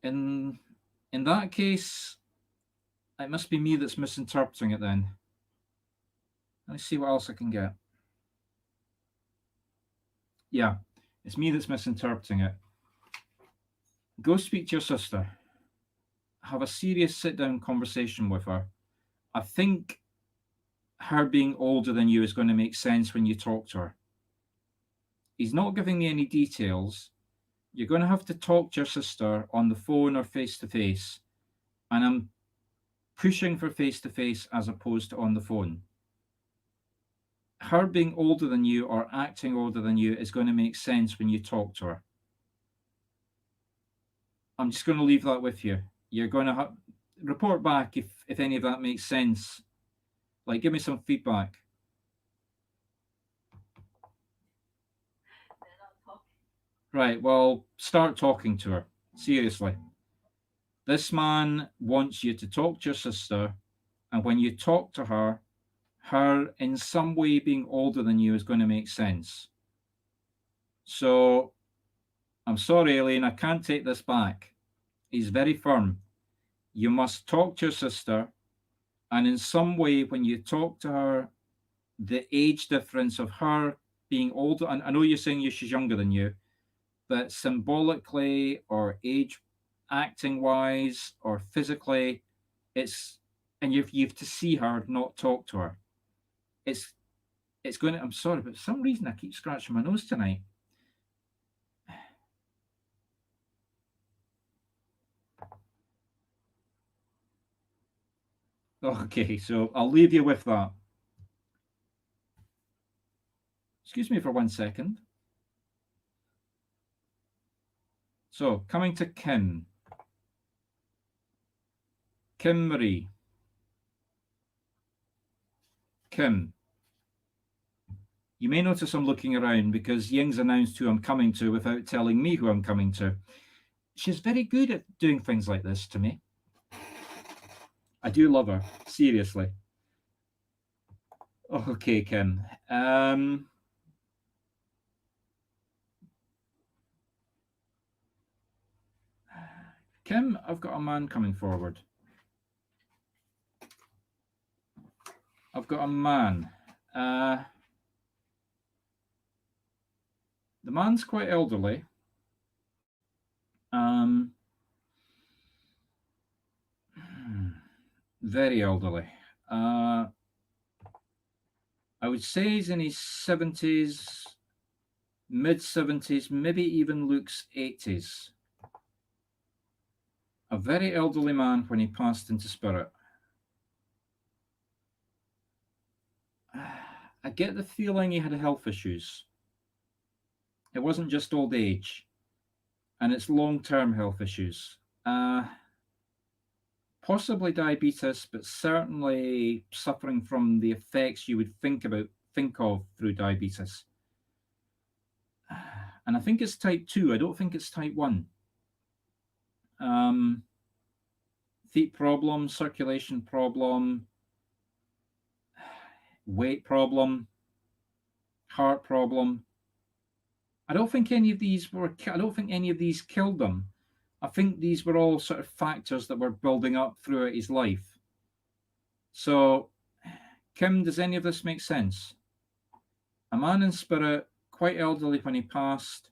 In that case, it must be me that's misinterpreting it then. Let's see what else I can get. Yeah, it's me that's misinterpreting it. Go speak to your sister. Have a serious sit down conversation with her. I think her being older than you is going to make sense when you talk to her. He's not giving me any details. You're going to have to talk to your sister on the phone or face to face. And I'm pushing for face to face as opposed to on the phone. Her being older than you or acting older than you is going to make sense when you talk to her. I'm just going to leave that with you. You're going to report back if any of that makes sense. Like, give me some feedback. Right, well, start talking to her. Seriously. This man wants you to talk to your sister, and when you talk to her in some way being older than you is going to make sense. So, I'm sorry, Elaine, I can't take this back. He's very firm. You must talk to your sister, and in some way, when you talk to her, the age difference of her being older, and I know you're saying she's younger than you, but symbolically or age acting wise or physically, it's, and you've to see her, not talk to her. It's going to, I'm sorry, but for some reason I keep scratching my nose tonight. Okay, so I'll leave you with that. Excuse me for 1 second. So, coming to Kim. Kim Marie. Kim. You may notice I'm looking around because Ying's announced who I'm coming to without telling me who I'm coming to. She's very good at doing things like this to me. I do love her, seriously. Okay, Kim. Kim, I've got a man coming forward. I've got a man. The man's quite elderly. Very elderly. I would say he's in his 70s, mid 70s, maybe even looks 80s. A very elderly man when he passed into spirit. I get the feeling he had health issues. It wasn't just old age, and it's long-term health issues. Possibly diabetes, but certainly suffering from the effects you would think of through diabetes. And I think it's type 2. I don't think it's type 1. Feet problem, circulation problem, weight problem, heart problem. I don't think any of these killed him. I think these were all sort of factors that were building up throughout his life. So, Kim, does any of this make sense? A man in spirit, quite elderly when he passed,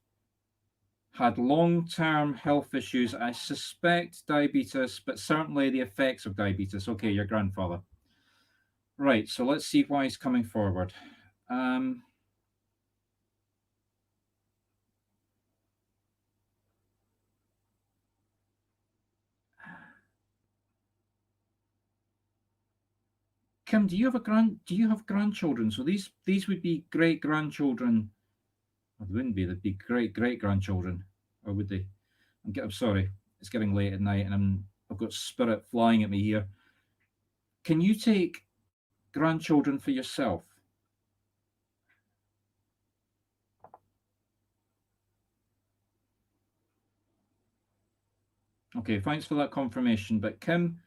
had long-term health issues. I suspect diabetes, but certainly the effects of diabetes. Okay, your grandfather. Right, so let's see why he's coming forward. Kim, do you have grandchildren? So these would be great grandchildren. Well, they wouldn't be. They'd be great great grandchildren, or would they? I'm sorry. It's getting late at night, and I've got spirit flying at me here. Can you take grandchildren for yourself? Okay, thanks for that confirmation. But Kim,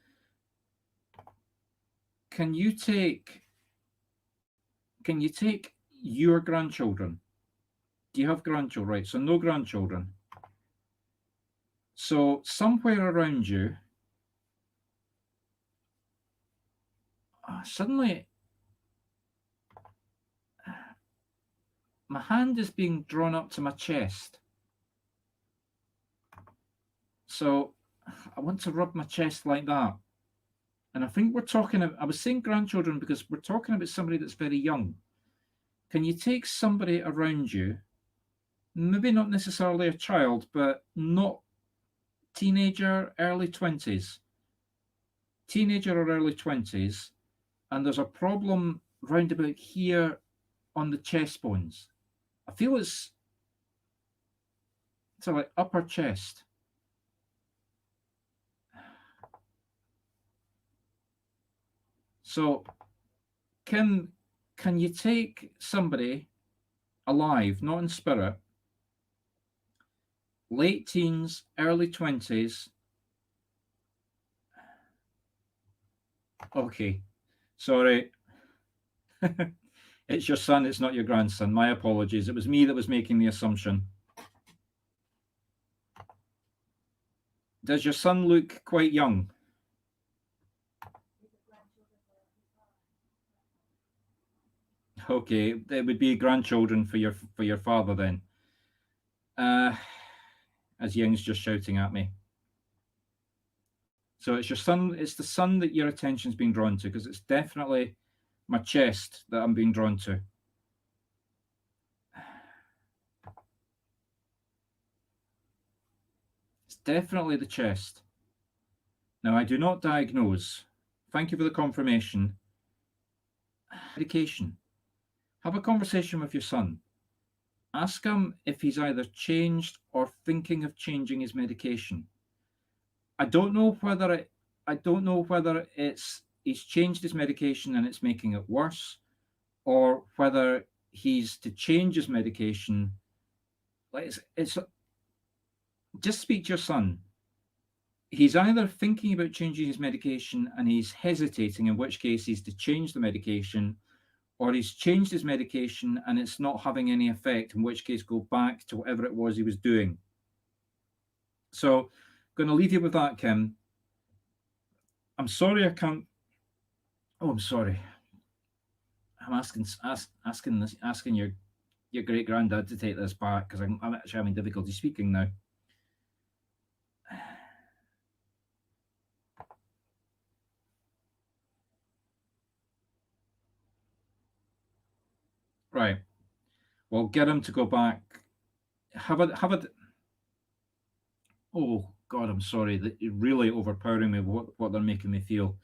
can you take your grandchildren? Do you have grandchildren? Right, so no grandchildren. So somewhere around you, suddenly my hand is being drawn up to my chest. So I want to rub my chest like that. And I think we're talking, I was saying grandchildren because we're talking about somebody that's very young. Can you take somebody around you, maybe not necessarily a child, but not teenager, early 20s, teenager or early 20s, and there's a problem round about here on the chest bones. I feel it's like upper chest. So, can you take somebody alive, not in spirit, late teens, early 20s? Okay, sorry. It's your son, it's not your grandson. My apologies. It was me that was making the assumption. Does your son look quite young? Okay, it would be grandchildren for your father then. As Ying's just shouting at me. So it's your son. It's the son that your attention's being drawn to, because it's definitely my chest that I'm being drawn to. It's definitely the chest. Now, I do not diagnose. Thank you for the confirmation. Medication. Have a conversation with your son. Ask him if he's either changed or thinking of changing his medication. I don't know whether it's he's changed his medication and it's making it worse, or whether he's to change his medication. Like it's just speak to your son. He's either thinking about changing his medication and he's hesitating, in which case he's to change the medication, or he's changed his medication and it's not having any effect, in which case go back to whatever it was he was doing. So I'm going to leave you with that, Kim. I'm sorry I can't. Oh, I'm sorry. I'm asking your great granddad to take this back, because I'm actually having difficulty speaking now. Right. Well, get him to go back. Have a. Oh God, I'm sorry. That you're really overpowering me with what they're making me feel.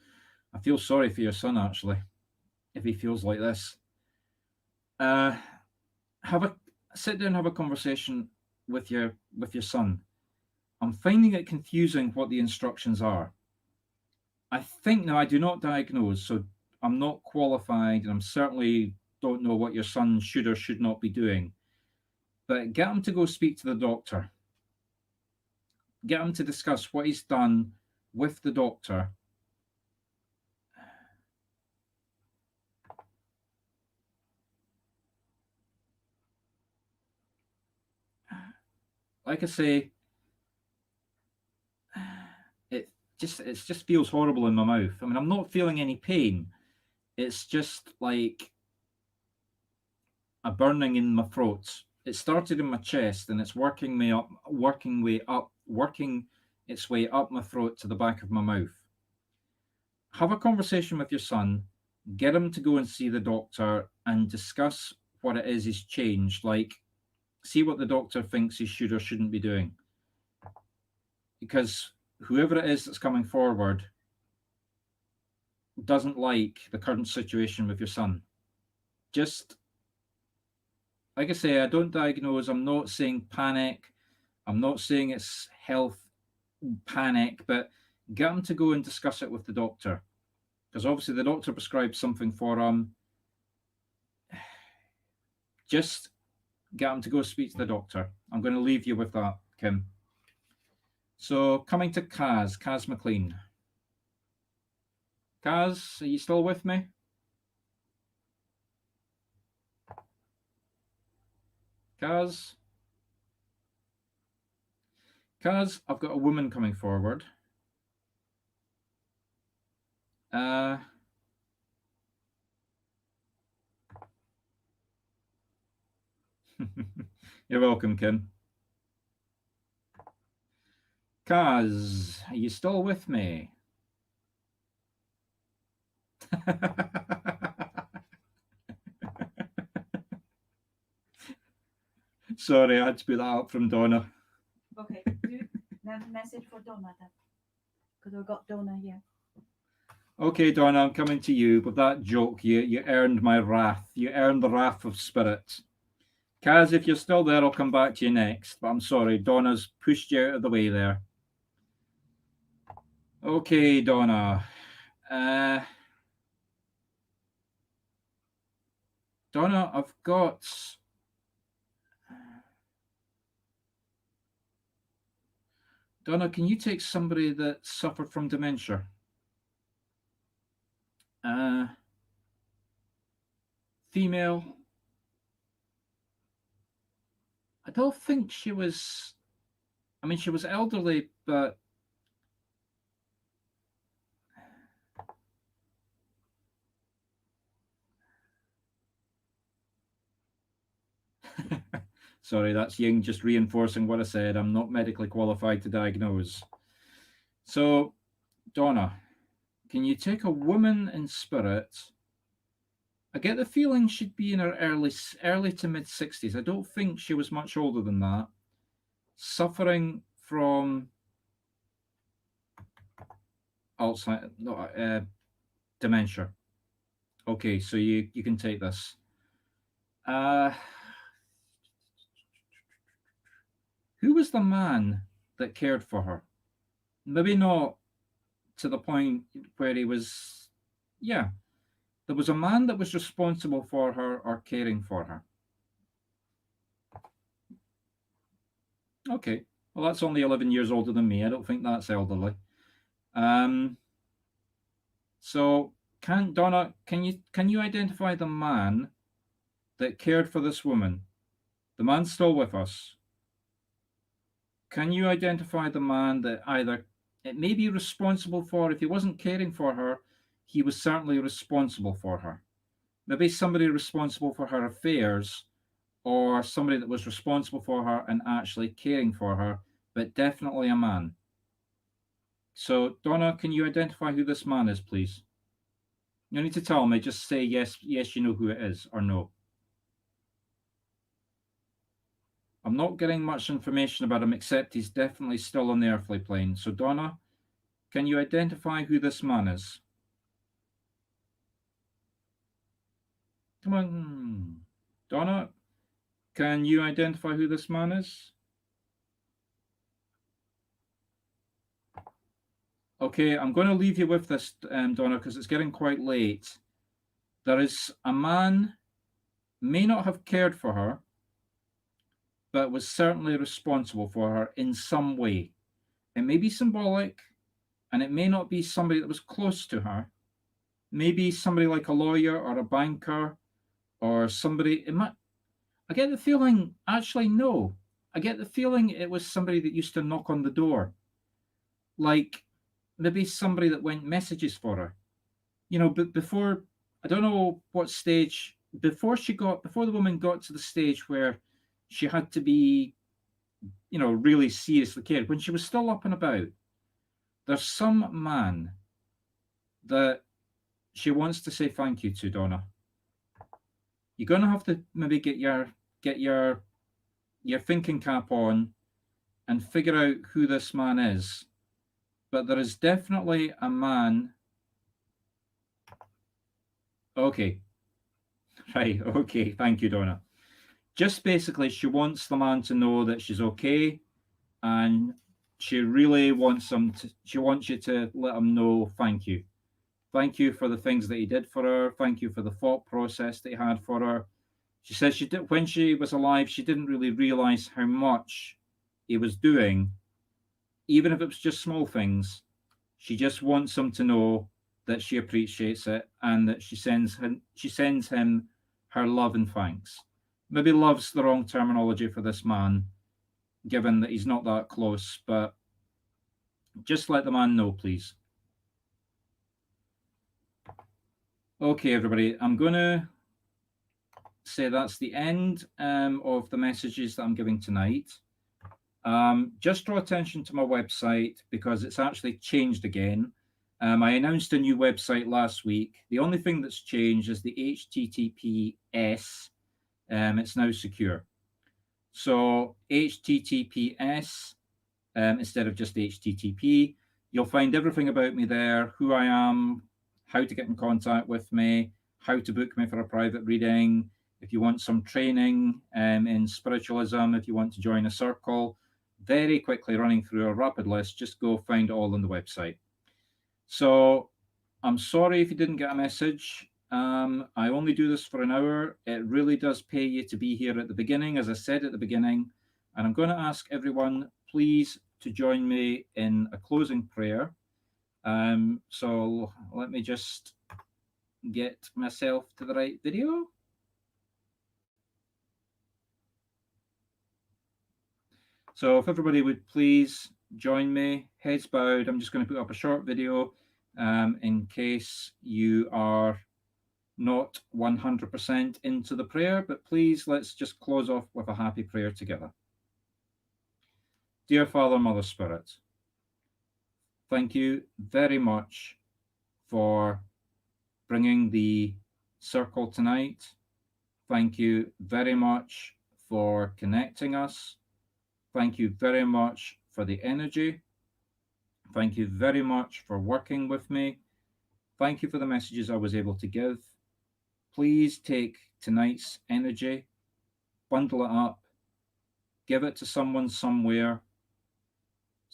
I feel sorry for your son, actually, if he feels like this. Have a sit down, have a conversation with your son. I'm finding it confusing what the instructions are. I think now I do not diagnose, so I'm not qualified, and I'm certainly don't know what your son should or should not be doing. But get him to go speak to the doctor. Get him to discuss what he's done with the doctor. Like I say, it just feels horrible in my mouth. I mean, I'm not feeling any pain. It's just like a burning in my throat. It started in my chest and it's working its way up my throat to the back of my mouth. Have a conversation with your son, get him to go and see the doctor and discuss what it is he's changed. Like, see what the doctor thinks he should or shouldn't be doing. Because whoever it is that's coming forward doesn't like the current situation with your son. Just like I say, I don't diagnose. I'm not saying panic. I'm not saying it's health panic, but get him to go and discuss it with the doctor. Because obviously the doctor prescribed something for him. Just get him to go speak to the doctor. I'm going to leave you with that, Kim. So coming to Kaz McLean. Kaz, are you still with me? Kaz? Kaz, I've got a woman coming forward. Uh, you're welcome, Kim. Kaz, are you still with me? Sorry, I had to put that up from Donna. Okay, do now the message for Donna then. Because we've got Donna here. Okay, Donna, I'm coming to you with that joke. You earned my wrath. You earned the wrath of spirit. Kaz, if you're still there, I'll come back to you next. But I'm sorry, Donna's pushed you out of the way there. Okay, Donna. Donna, I've got. Donna, can you take somebody that suffered from dementia? Female. I don't think she was. I mean, she was elderly, but. Sorry, that's Ying just reinforcing what I said. I'm not medically qualified to diagnose. So, Donna, can you take a woman in spirit? I get the feeling she'd be in her early to mid 60s. I don't think she was much older than that. Suffering from Alzheimer's, no, dementia. Okay, so you can take this. Who was the man that cared for her? Maybe not to the point where he was. Yeah, there was a man that was responsible for her or caring for her. Okay, well, that's only 11 years older than me. I don't think that's elderly. So, Donna, can you identify the man that cared for this woman? The man's still with us. Can you identify the man that either it may be responsible for, if he wasn't caring for her, he was certainly responsible for her? Maybe somebody responsible for her affairs, or somebody that was responsible for her and actually caring for her, but definitely a man. So, Donna, can you identify who this man is, please? You don't need to tell me, just say yes, you know who it is, or no. I'm not getting much information about him, except he's definitely still on the earthly plane. So, Donna, can you identify who this man is? Come on. Donna, can you identify who this man is? Okay, I'm going to leave you with this, Donna, because it's getting quite late. There is a man, may not have cared for her, but was certainly responsible for her in some way. It may be symbolic, and it may not be somebody that was close to her. Maybe somebody like a lawyer or a banker or somebody. I get the feeling, actually, no. I get the feeling it was somebody that used to knock on the door. Like maybe somebody that went messages for her. But before, I don't know what stage, before the woman got to the stage where she had to be, really seriously cared, when she was still up and about, there's some man that she wants to say thank you to, Donna. You're gonna have to maybe get your thinking cap on and figure out who this man is. But there is definitely a man. Okay. Right, okay. Thank you, Donna. Just basically, she wants the man to know that she's okay, and she really wants she wants you to let him know thank you. Thank you for the things that he did for her. Thank you for the thought process that he had for her. She says she did, when she was alive, she didn't really realize how much he was doing even if it's just small things. She just wants him to know that she appreciates it and that she sends him her love and thanks. Maybe love's the wrong terminology for this man, given that he's not that close, but just let the man know, please. Okay, everybody, I'm going to say that's the end of the messages that I'm giving tonight. Just draw attention to my website because it's actually changed again. I announced a new website last week. The only thing that's changed is the HTTPS. It's now secure. So HTTPS instead of just HTTP. You'll find everything about me there, who I am, how to get in contact with me, how to book me for a private reading, if you want some training in spiritualism, if you want to join a circle. Very quickly running through a rapid list, just go find it all on the website. So I'm sorry if you didn't get a message. I only do this for an hour. It really does pay you to be here at the beginning, as I said at the beginning. And I'm going to ask everyone, please, to join me in a closing prayer. So let me just get myself to the right video. So if everybody would please join me, heads bowed. I'm just going to put up a short video in case you are not 100% into the prayer, but please let's just close off with a happy prayer together. Dear Father, Mother Spirit, thank you very much for bringing the circle tonight. Thank you very much for connecting us. Thank you very much for the energy. Thank you very much for working with me. Thank you for the messages I was able to give. Please take tonight's energy, bundle it up, give it to someone somewhere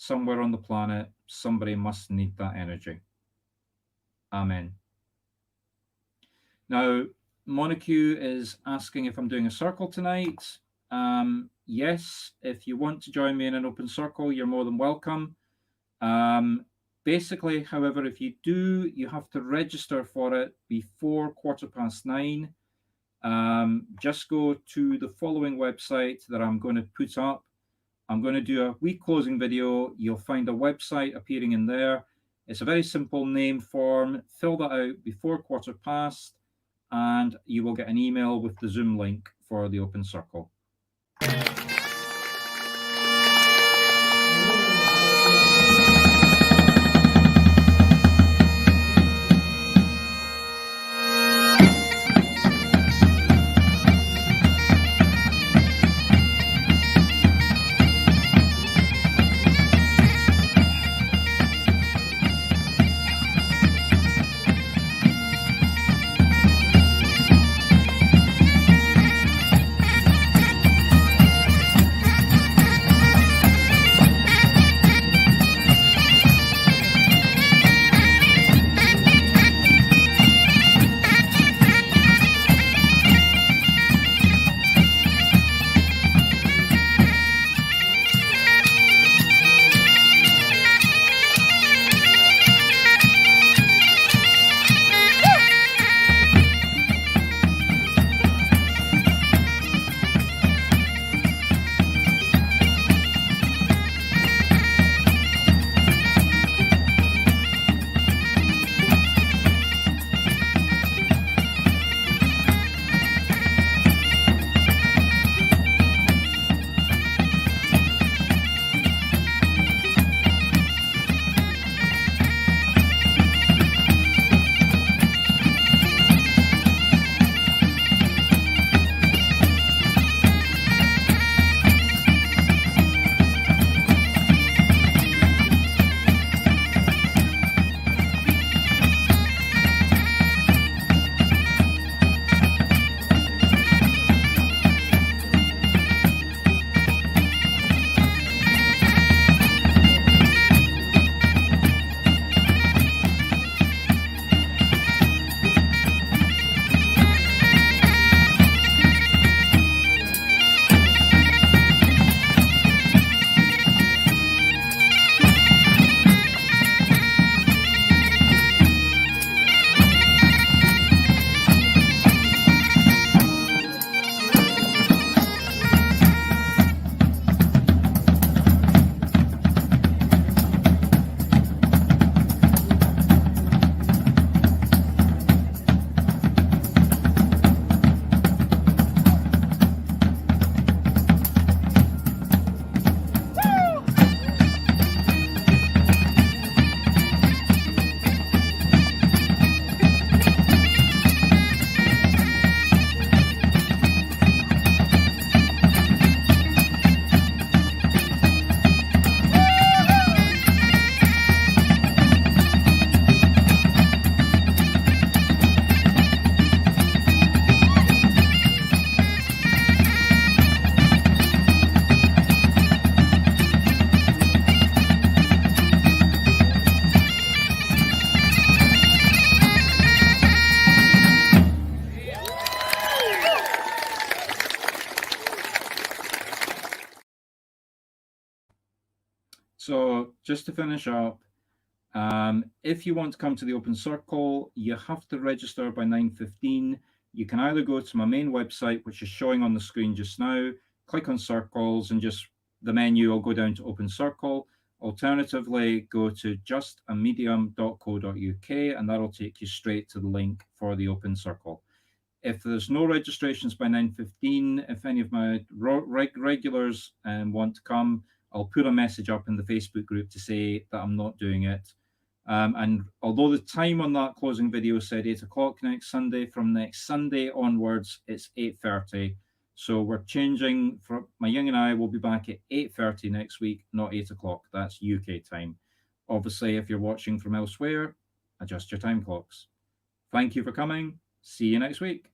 on the planet. Somebody must need that energy. Amen. Now, Montague is asking if I'm doing a circle tonight. Yes, if you want to join me in an open circle, you're more than welcome. Basically, however, if you do, you have to register for it before 9:15. Just go to the following website that I'm going to put up. I'm going to do a week closing video. You'll find a website appearing in there. It's a very simple name form. Fill that out before 9:15, and you will get an email with the Zoom link for the open circle. So just to finish up, if you want to come to the open circle, you have to register by 9:15. You can either go to my main website, which is showing on the screen just now, click on circles, and just the menu will go down to open circle. Alternatively, go to justamedium.co.uk, and that'll take you straight to the link for the open circle. If there's no registrations by 9:15, if any of my regulars want to come, I'll put a message up in the Facebook group to say that I'm not doing it. And although the time on that closing video said 8 o'clock next Sunday, from next Sunday onwards, it's 8:30. So we're changing. For my young and I will be back at 8:30 next week, not 8 o'clock. That's UK time. Obviously, if you're watching from elsewhere, adjust your time clocks. Thank you for coming. See you next week.